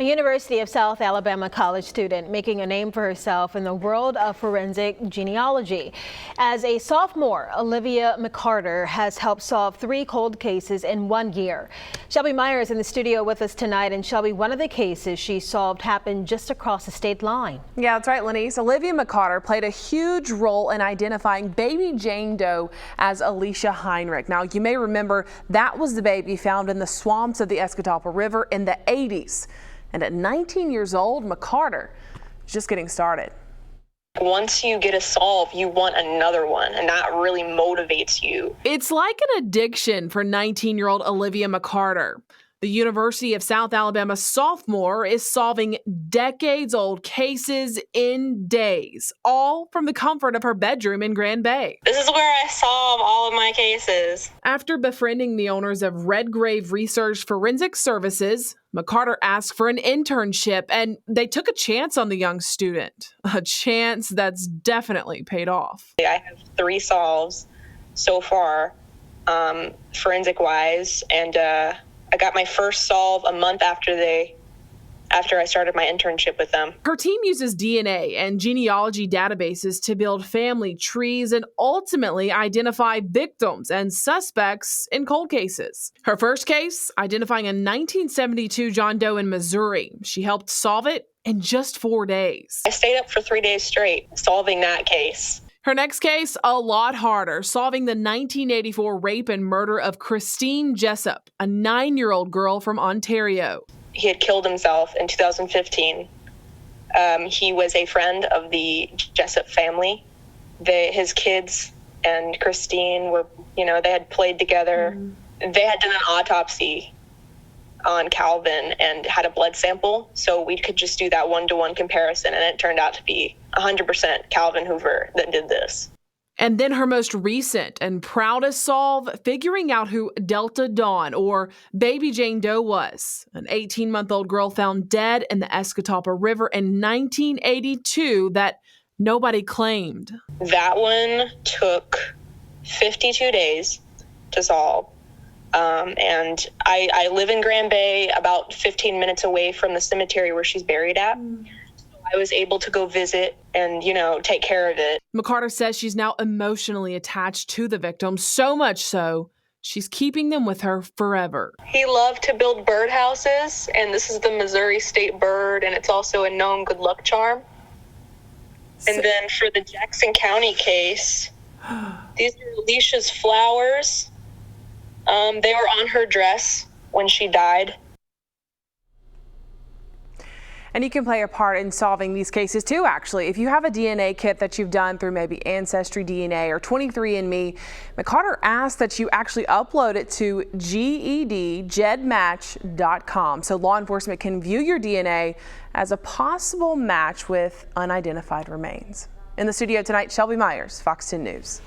A University of South Alabama college student making a name for herself in the world of forensic genealogy. As a sophomore, Olivia McCarter has helped solve 3 cold cases in 1 year. Shelby Myers in the studio with us tonight. And Shelby, one of the cases she solved happened just across the state line. Yeah, that's right, Lenise. Olivia McCarter played a huge role in identifying baby Jane Doe as Alicia Heinrich. Now, you may remember that was the baby found in the swamps of the Escatawpa River in the 80s. And at 19 years old, McCarter is just getting started. Once you get a solve, you want another one, and that really motivates you. It's like an addiction for 19-year-old Olivia McCarter. The University of South Alabama sophomore is solving decades-old cases in days, all from the comfort of her bedroom in Grand Bay. This is where I solve all of my cases. After befriending the owners of Redgrave Research Forensic Services, McCarter asked for an internship, and they took a chance on the young student. A chance that's definitely paid off. I have 3 solves so far, forensic-wise, and I got my first solve a month after I started my internship with them. Her team uses DNA and genealogy databases to build family trees and ultimately identify victims and suspects in cold cases. Her first case, identifying a 1972 John Doe in Missouri. She helped solve it in just 4 days. I stayed up for 3 days straight solving that case. Her next case, a lot harder, solving the 1984 rape and murder of Christine Jessup, a 9-year-old girl from Ontario. He had killed himself in 2015. He was a friend of the Jessup family. His kids and Christine were, they had played together. They had done an autopsy on Calvin and had a blood sample, so we could just do that 1-to-1 comparison, and it turned out to be 100% Calvin Hoover that did this. And then her most recent and proudest solve, figuring out who Delta Dawn, or baby Jane Doe, was. An 18-month-old girl found dead in the Escatawpa River in 1982 that nobody claimed. That one took 52 days to solve. And I live in Grand Bay, about 15 minutes away from the cemetery where she's buried at. So I was able to go visit and, take care of it. McCarter says she's now emotionally attached to the victim, so much so she's keeping them with her forever. He loved to build birdhouses, and this is the Missouri state bird, and it's also a known good luck charm. And then for the Jackson County case, these are Alicia's flowers. They were on her dress when she died. And you can play a part in solving these cases too, actually. If you have a DNA kit that you've done through maybe Ancestry DNA or 23andMe, McCarter asks that you actually upload it to gedmatch.com so law enforcement can view your DNA as a possible match with unidentified remains. In the studio tonight, Shelby Myers, Fox 10 News.